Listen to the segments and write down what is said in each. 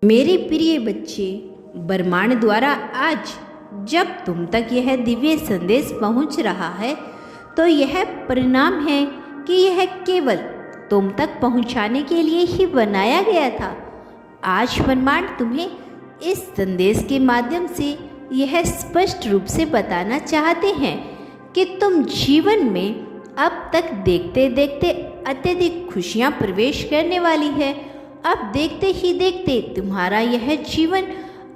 मेरे प्रिय बच्चे, ब्रह्मांड द्वारा आज जब तुम तक यह दिव्य संदेश पहुंच रहा है तो यह परिणाम है कि यह केवल तुम तक पहुंचाने के लिए ही बनाया गया था। आज ब्रह्मांड तुम्हें इस संदेश के माध्यम से यह स्पष्ट रूप से बताना चाहते हैं कि तुम जीवन में अब तक देखते देखते अत्यधिक खुशियां प्रवेश करने वाली है। अब देखते ही देखते तुम्हारा यह जीवन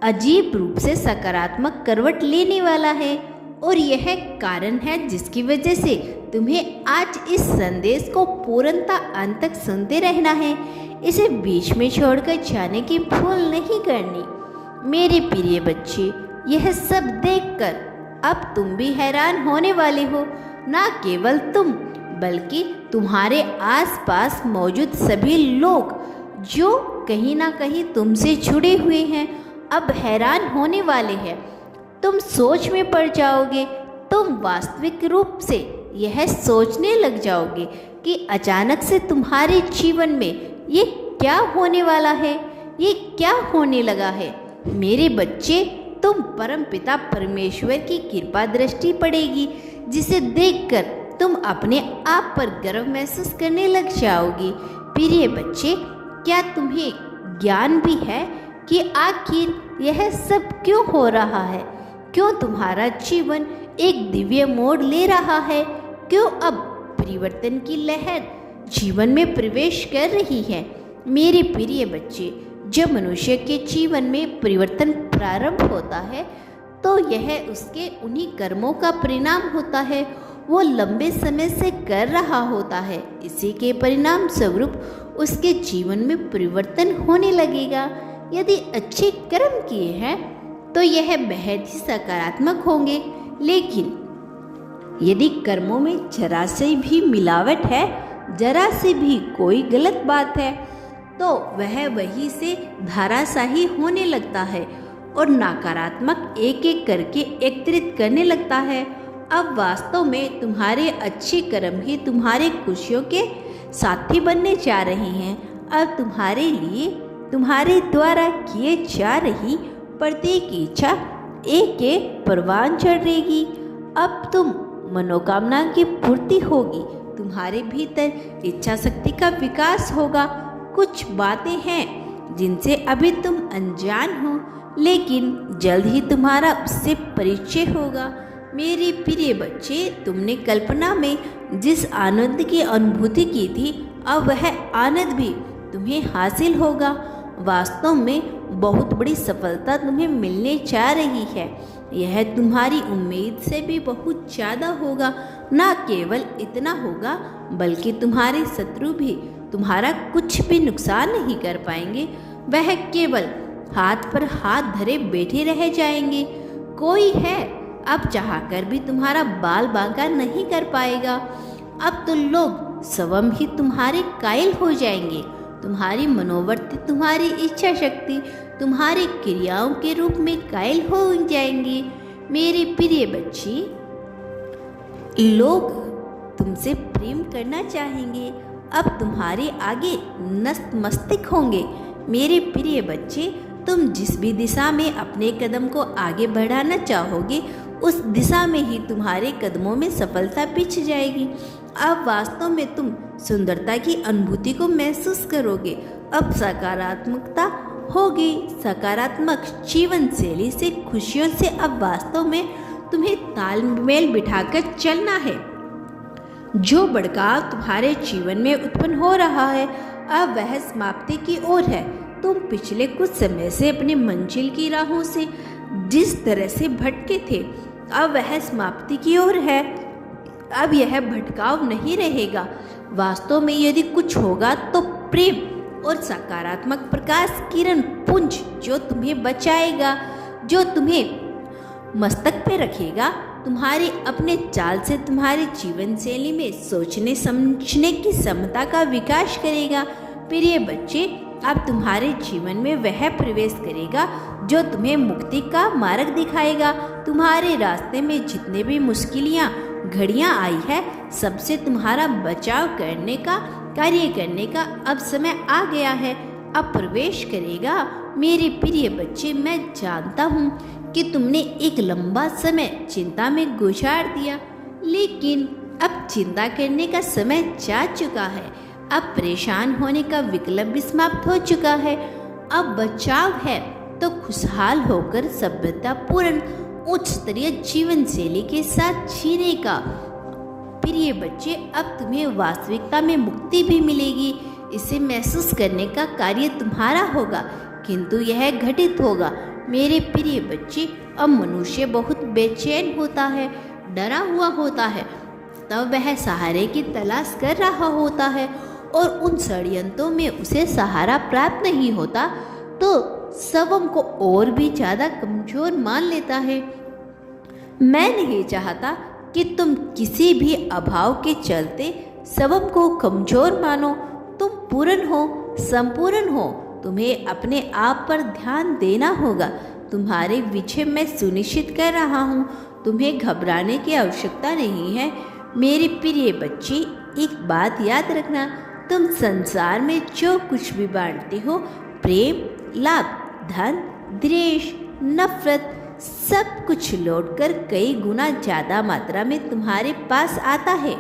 अजीब रूप से सकारात्मक करवट लेने वाला है और यह कारण है जिसकी वजह से तुम्हें आज इस संदेश को पूर्णतः अंत तक सुनते रहना है। इसे बीच में छोड़कर जाने की भूल नहीं करनी। मेरे प्रिय बच्चे, यह सब देखकर अब तुम भी हैरान होने वाले हो। ना केवल तुम बल्कि तुम्हारे आसपास मौजूद सभी लोग जो कहीं ना कहीं तुमसे जुड़े हुए हैं अब हैरान होने वाले हैं। तुम सोच में पड़ जाओगे। तुम वास्तविक रूप से यह सोचने लग जाओगे कि अचानक से तुम्हारे जीवन में ये क्या होने वाला है, ये क्या होने लगा है। मेरे बच्चे, तुम परमपिता परमेश्वर की कृपा दृष्टि पड़ेगी जिसे देखकर तुम अपने आप पर गर्व महसूस करने लग जाओगी। प्रिय बच्चे, क्या तुम्हें ज्ञान भी है कि आखिर यह सब क्यों हो रहा है? क्यों तुम्हारा जीवन एक दिव्य मोड़ ले रहा है? क्यों अब परिवर्तन की लहर जीवन में प्रवेश कर रही है? मेरे प्रिय बच्चे, जब मनुष्य के जीवन में परिवर्तन प्रारंभ होता है तो यह उसके उन्हीं कर्मों का परिणाम होता है वो लंबे समय से कर रहा होता है। इसी के परिणाम स्वरूप उसके जीवन में परिवर्तन होने लगेगा। यदि अच्छे कर्म किए हैं तो यह बेहद ही सकारात्मक होंगे, लेकिन यदि कर्मों में जरा से भी मिलावट है, जरा से भी कोई गलत बात है, तो वह वहीं से धाराशाही होने लगता है और नकारात्मक एक एक करके एकत्रित करने लगता है। अब वास्तव में तुम्हारे अच्छे कर्म ही तुम्हारे खुशियों के साथी बनने जा रहे हैं। अब तुम्हारे लिए तुम्हारे द्वारा किए जा रही प्रत्येक इच्छा एक एक परवान चढ़ेगी। अब तुम मनोकामना की पूर्ति होगी, तुम्हारे भीतर इच्छा शक्ति का विकास होगा। कुछ बातें हैं जिनसे अभी तुम अनजान हो, लेकिन जल्द ही तुम्हारा उससे परिचय होगा। मेरे प्रिय बच्चे, तुमने कल्पना में जिस आनंद की अनुभूति की थी अब वह आनंद भी तुम्हें हासिल होगा। वास्तव में बहुत बड़ी सफलता तुम्हें मिलने जा रही है। यह तुम्हारी उम्मीद से भी बहुत ज़्यादा होगा। ना केवल इतना होगा बल्कि तुम्हारे शत्रु भी तुम्हारा कुछ भी नुकसान नहीं कर पाएंगे। वह केवल हाथ पर हाथ धरे बैठे रह जाएंगे। कोई है अब चाहकर भी तुम्हारा बाल बांका नहीं कर पाएगा। अब तो लोग स्वयं ही तुम्हारे कायल हो जाएंगे। तुम्हारी मनोवृत्ति, तुम्हारी इच्छा शक्ति तुम्हारी क्रियाओं के रूप में कायल हो जाएंगे। मेरे प्रिय बच्चे, लोग तुमसे प्रेम करना चाहेंगे, अब तुम्हारे आगे नतमस्तक होंगे। मेरे प्रिय बच्चे, तुम जिस भी दिशा में अपने कदम को आगे बढ़ाना चाहोगे उस दिशा में ही तुम्हारे कदमों में सफलता पिछ जाएगी। अब वास्तव में तुम सुंदरता की अनुभूति को महसूस करोगे। अब सकारात्मकता होगी। सकारात्मक जीवन शैली से, खुशियों से अब वास्तव में तुम्हें तालमेल बिठाकर चलना है। जो भड़काव तुम्हारे जीवन में उत्पन्न हो रहा है अब वह समाप्ति की ओर है। तुम पिछले कुछ समय से अपनी मंजिल की राहों से जिस तरह से भटके थे अब वह समाप्ति की ओर है। अब यह भटकाव नहीं रहेगा। वास्तव में यदि कुछ होगा तो प्रेम और सकारात्मक प्रकाश किरण पुंज जो तुम्हें बचाएगा, जो तुम्हें मस्तक पे रखेगा, तुम्हारे अपने चाल से तुम्हारे जीवन शैली में सोचने समझने की क्षमता का विकास करेगा। प्रिय बच्चे, अब तुम्हारे जीवन में वह प्रवेश करेगा जो तुम्हें मुक्ति का मार्ग दिखाएगा। तुम्हारे रास्ते में जितने भी मुश्किलियाँ घड़ियाँ आई है सबसे तुम्हारा बचाव करने का, कार्य करने का अब समय आ गया है। अब प्रवेश करेगा। मेरे प्रिय बच्चे, मैं जानता हूँ कि तुमने एक लंबा समय चिंता में गुजार दिया, लेकिन अब चिंता करने का समय जा चुका है। अब परेशान होने का विकल्प भी समाप्त हो चुका है। अब बचाव है तो खुशहाल होकर सभ्यतापूर्ण उच्च स्तरीय जीवन शैली के साथ जीने का। प्रिय बच्चे, अब तुम्हें वास्तविकता में मुक्ति भी मिलेगी। इसे महसूस करने का कार्य तुम्हारा होगा, किंतु यह घटित होगा। मेरे प्रिय बच्चे, अब मनुष्य बहुत बेचैन होता है, डरा हुआ होता है, तब वह सहारे की तलाश कर रहा होता है और उन षड्यंत्रों में उसे सहारा प्राप्त नहीं होता तो स्वयं को और भी ज़्यादा कमजोर मान लेता है। मैं नहीं चाहता कि तुम किसी भी अभाव के चलते स्वयं को कमजोर मानो। तुम पूर्ण हो, संपूर्ण हो। तुम्हें अपने आप पर ध्यान देना होगा। तुम्हारे विजय मैं सुनिश्चित कर रहा हूँ। तुम्हें घबराने की आवश्यकता नहीं है। मेरे प्रिय बच्चे, एक बात याद रखना, तुम संसार में जो कुछ भी बांटते हो, प्रेम, लाभ, धन, द्वेष, नफरत, सब कुछ लौटकर कई गुना ज़्यादा मात्रा में तुम्हारे पास आता है।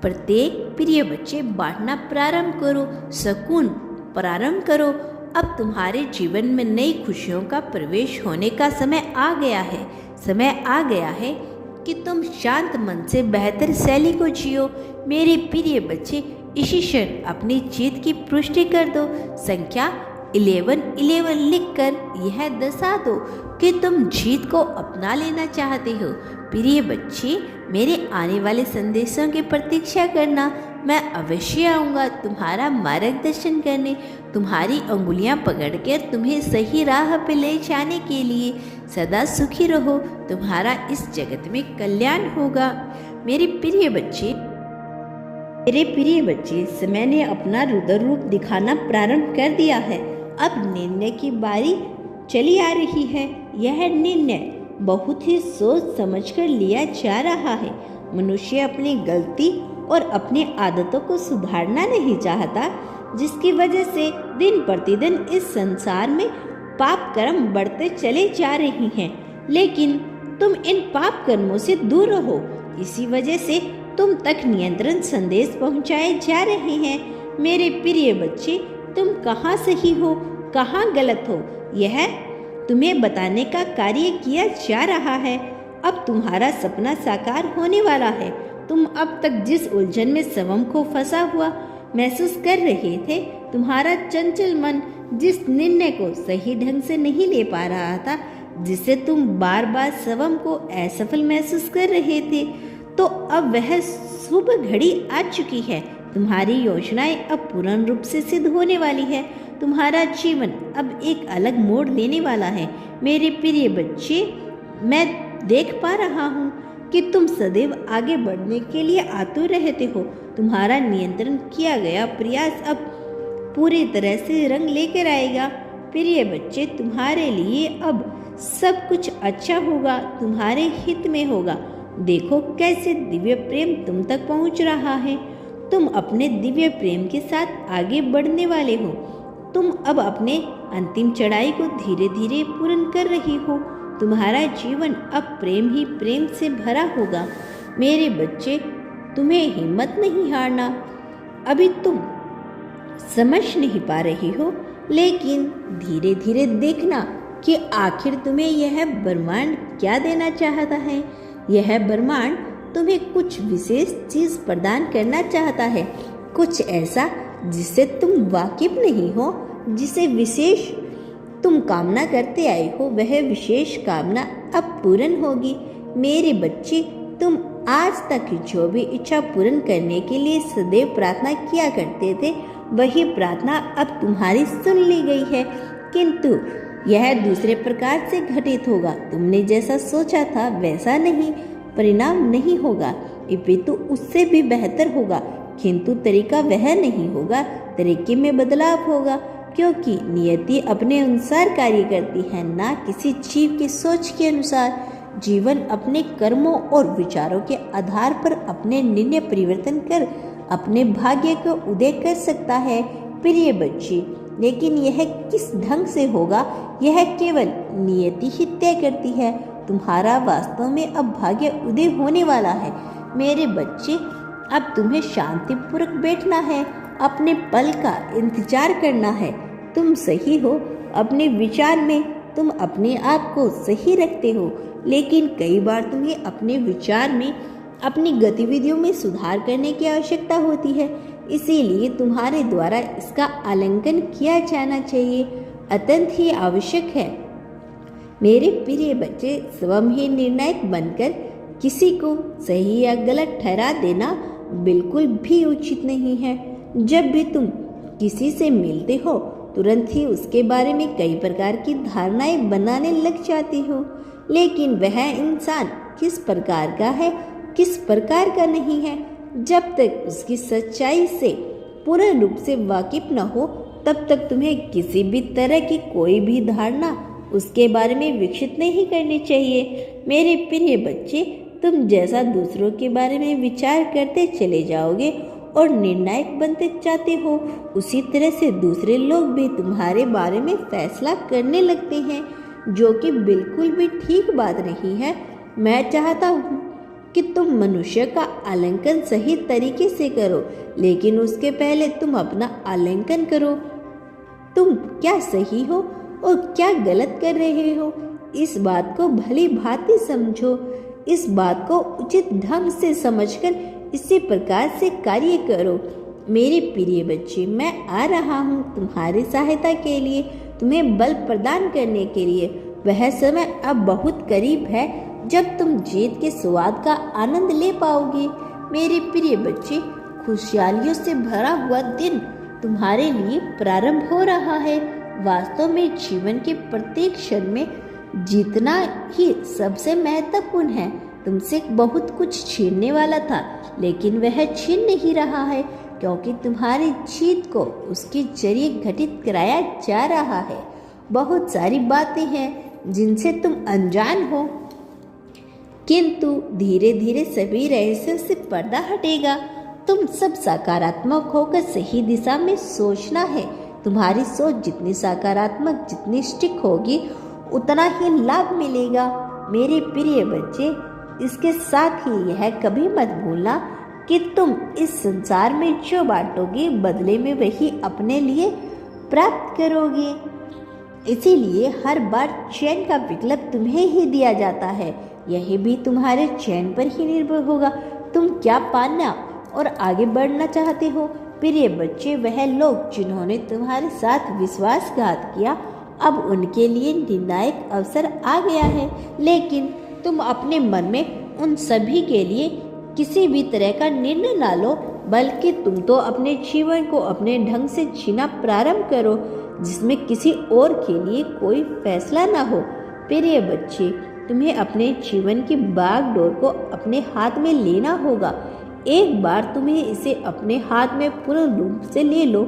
प्रत्येक प्रिय बच्चे, बांटना प्रारंभ करो, सुकून प्रारंभ करो। अब तुम्हारे जीवन में नई खुशियों का प्रवेश होने का समय आ गया है। समय आ गया है कि तुम शांत मन से बेहतर शैली को जियो। मेरे प्रिय बच्चे, इसी क्षण अपनी जीत की पुष्टि कर दो। संख्या 1111 लिखकर यह दर्शा दो कि तुम जीत को अपना लेना चाहते हो। प्रिय बच्चे, मेरे आने वाले संदेशों की प्रतीक्षा करना। मैं अवश्य आऊँगा तुम्हारा मार्गदर्शन करने, तुम्हारी अंगुलियां पकड़कर तुम्हें सही राह पर ले जाने के लिए। सदा सुखी रहो, तुम्हारा इस जगत में कल्याण होगा। मेरे प्रिय बच्चे, समय ने अपना रुद्र रूप दिखाना प्रारंभ कर दिया है। अब निर्णय की बारी चली आ रही है। यह निर्णय बहुत ही सोच समझकर लिया जा रहा है। मनुष्य अपनी गलती और अपनी आदतों को सुधारना नहीं चाहता, जिसकी वजह से दिन प्रतिदिन इस संसार में पाप कर्म बढ़ते चले जा रही हैं। लेकिन तुम इन पाप कर्मों से दूर रहो। इसी वजह से तुम तक नियंत्रण संदेश पहुंचाए जा रहे हैं। मेरे प्रिय बच्चे, तुम कहाँ सही हो, कहाँ गलत हो, यह तुम्हें बताने का कार्य किया जा रहा है। अब तुम्हारा सपना साकार होने वाला है। तुम अब तक जिस उलझन में स्वयं को फंसा हुआ महसूस कर रहे थे, तुम्हारा चंचल मन जिस निर्णय को सही ढंग से नहीं ले पा रहा था, जिससे तुम बार बार स्वयं को असफल महसूस कर रहे थे, तो अब वह शुभ घड़ी आ चुकी है। तुम्हारी योजनाएं अब पूर्ण रूप से सिद्ध होने वाली है। तुम्हारा जीवन अब एक अलग मोड़ लेने वाला है। मेरे प्रिय बच्चे, मैं देख पा रहा हूँ कि तुम सदैव आगे बढ़ने के लिए आतुर रहते हो। तुम्हारा नियंत्रण किया गया प्रयास अब पूरी तरह से रंग लेकर आएगा। प्रिय बच्चे, तुम्हारे लिए अब सब कुछ अच्छा होगा, तुम्हारे हित में होगा। देखो कैसे दिव्य प्रेम तुम तक पहुंच रहा है। तुम अपने दिव्य प्रेम के साथ आगे बढ़ने वाले हो। तुम अब अपने अंतिम चढ़ाई को धीरे धीरे पूर्ण कर रही हो। तुम्हारा जीवन अब प्रेम ही प्रेम से भरा होगा। मेरे बच्चे, तुम्हें हिम्मत नहीं हारना। अभी तुम समझ नहीं पा रही हो, लेकिन धीरे धीरे देखना कि आखिर तुम्हें यह ब्रह्मांड क्या देना चाहता है। यह ब्रह्मांड तुम्हें कुछ विशेष चीज प्रदान करना चाहता है, कुछ ऐसा जिससे तुम वाकिफ नहीं हो, जिसे विशेष तुम कामना करते आए हो। वह विशेष कामना अब पूर्ण होगी। मेरे बच्चे, तुम आज तक जो भी इच्छा पूर्ण करने के लिए सदैव प्रार्थना किया करते थे, वही प्रार्थना अब तुम्हारी सुन ली गई है, किंतु यह दूसरे प्रकार से घटित होगा। तुमने जैसा सोचा था वैसा नहीं, परिणाम नहीं होगा, अपितु उससे भी बेहतर होगा, किंतु तरीका वह नहीं होगा, तरीके में बदलाव होगा, क्योंकि नियति अपने अनुसार कार्य करती है, ना किसी जीव की सोच के अनुसार। जीवन अपने कर्मों और विचारों के आधार पर अपने निर्णय परिवर्तन कर अपने भाग्य को उदय कर सकता है। प्रिय बच्चे, लेकिन यह किस ढंग से होगा यह केवल नियति ही तय करती है। तुम्हारा वास्तव में अब भाग्य उदय होने वाला है। मेरे बच्चे, अब तुम्हें शांतिपूर्वक बैठना है, अपने पल का इंतजार करना है। तुम सही हो अपने विचार में, तुम अपने आप को सही रखते हो, लेकिन कई बार तुम्हें अपने विचार में, अपनी गतिविधियों में सुधार करने की आवश्यकता होती है। इसीलिए तुम्हारे द्वारा इसका आलंकन किया जाना चाहिए, अत्यंत ही आवश्यक है। मेरे प्रिय बच्चे, स्वयं ही निर्णायक बनकर किसी को सही या गलत ठहरा देना बिल्कुल भी उचित नहीं है। जब भी तुम किसी से मिलते हो तुरंत ही उसके बारे में कई प्रकार की धारणाएं बनाने लग जाती हो, लेकिन वह इंसान किस प्रकार का है, किस प्रकार का नहीं है, जब तक उसकी सच्चाई से पूर्ण रूप से वाकिफ न हो तब तक तुम्हें किसी भी तरह की कोई भी धारणा उसके बारे में विकसित नहीं करनी चाहिए। मेरे प्रिय बच्चे, तुम जैसा दूसरों के बारे में विचार करते चले जाओगे और निर्णायक बनते जाते हो, उसी तरह से दूसरे लोग भी तुम्हारे बारे में फैसला करने लगते हैं, जो कि बिल्कुल भी ठीक बात नहीं है। मैं चाहता हूँ कि तुम मनुष्य का आलंकन सही तरीके से करो, लेकिन उसके पहले तुम अपना आलंकन करो। तुम क्या सही हो और क्या गलत कर रहे हो, इस बात को भली भांति समझो। इस बात को उचित ढंग से समझकर इसी प्रकार से कार्य करो। मेरे प्रिय बच्चे, मैं आ रहा हूँ तुम्हारी सहायता के लिए, तुम्हें बल प्रदान करने के लिए। वह समय अब बहुत करीब है जब तुम जीत के स्वाद का आनंद ले पाओगे। मेरे प्रिय बच्चे, खुशहालियों से भरा हुआ दिन तुम्हारे लिए प्रारंभ हो रहा है। वास्तव में जीवन के प्रत्येक क्षण में जीतना ही सबसे महत्वपूर्ण है। तुमसे बहुत कुछ छीनने वाला था, लेकिन वह छीन नहीं रहा है, क्योंकि तुम्हारी जीत को उसके जरिए घटित कराया जा रहा है। बहुत सारी बातें हैं जिनसे तुम अनजान हो, किंतु धीरे धीरे सभी रहस्यों से पर्दा हटेगा। तुम सब सकारात्मक होकर सही दिशा में सोचना है। तुम्हारी सोच जितनी सकारात्मक, जितनी स्टिक होगी, उतना ही लाभ मिलेगा। मेरे प्रिय बच्चे, इसके साथ ही यह कभी मत भूलना कि तुम इस संसार में जो बांटोगे बदले में वही अपने लिए प्राप्त करोगे। इसीलिए हर बार चैन का विकल्प तुम्हें ही दिया जाता है। यही भी तुम्हारे चैन पर ही निर्भर होगा। तुम क्या पाना और आगे बढ़ना चाहते हो। प्रिय बच्चे, वह लोग जिन्होंने तुम्हारे साथ विश्वासघात किया, अब उनके लिए निर्णायक अवसर आ गया है। लेकिन तुम अपने मन में उन सभी के लिए किसी भी तरह का निर्णय ना लो, बल्कि तुम तो अपने जीवन को अपने ढंग से जीना प्रारंभ करो, जिसमें किसी और के लिए कोई फैसला ना हो। प्रिय बच्चे, तुम्हें अपने जीवन की बागडोर को अपने हाथ में लेना होगा। एक बार तुम्हें इसे अपने हाथ में पूर्ण रूप से ले लो,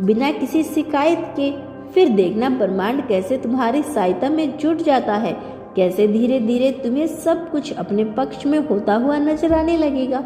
बिना किसी शिकायत के, फिर देखना ब्रह्मांड कैसे तुम्हारी सहायता में जुट जाता है, कैसे धीरे धीरे तुम्हें सब कुछ अपने पक्ष में होता हुआ नजर आने लगेगा।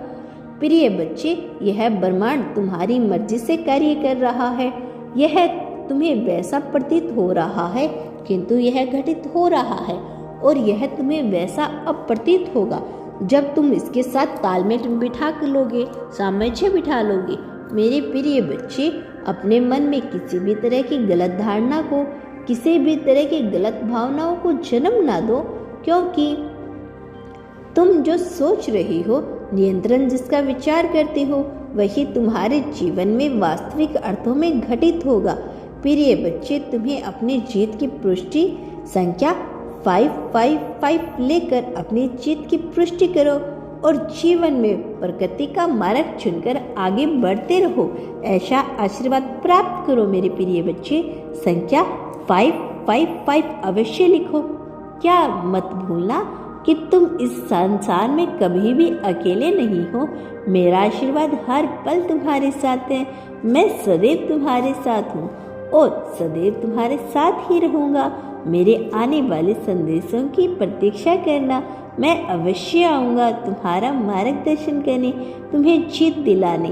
प्रिय बच्चे, यह ब्रह्मांड तुम्हारी मर्जी से कार्य कर रहा है। यह तुम्हें वैसा प्रतीत हो रहा है, किंतु यह घटित हो रहा है, और यह तुम्हें वैसा अप्रतीत होगा जब तुम इसके साथ तालमेल बिठा लोगे, सामंजस्य बिठा लोगे। मेरे प्रिय बच्चे, अपने मन में किसी भी तरह की गलत धारणा को, किसी भी तरह की गलत भावनाओं को जन्म ना दो, क्योंकि तुम जो सोच रही हो, नियंत्रण जिसका विचार करते हो, वही तुम्हारे जीवन में वास्तविक अर्थों में घटित होगा। प्रिय बच्चे, तुम्हें अपनी जीत की पुष्टि संख्या 555 लेकर अपनी जीत की पुष्टि करो और जीवन में प्रकृति का मार्ग चुनकर आगे बढ़ते रहो। ऐसा आशीर्वाद प्राप्त करो। मेरे प्रिय बच्चे, संख्या 555 अवश्य लिखो। क्या मत भूलना कि तुम इस संसार में कभी भी अकेले नहीं हो। मेरा आशीर्वाद हर पल तुम्हारे साथ है। मैं सदैव तुम्हारे साथ हूँ और सदैव तुम्हारे साथ ही रहूँगा। मेरे आने वाले संदेशों की प्रतीक्षा करना। मैं अवश्य आऊँगा तुम्हारा मार्गदर्शन करने, तुम्हें जीत दिलाने।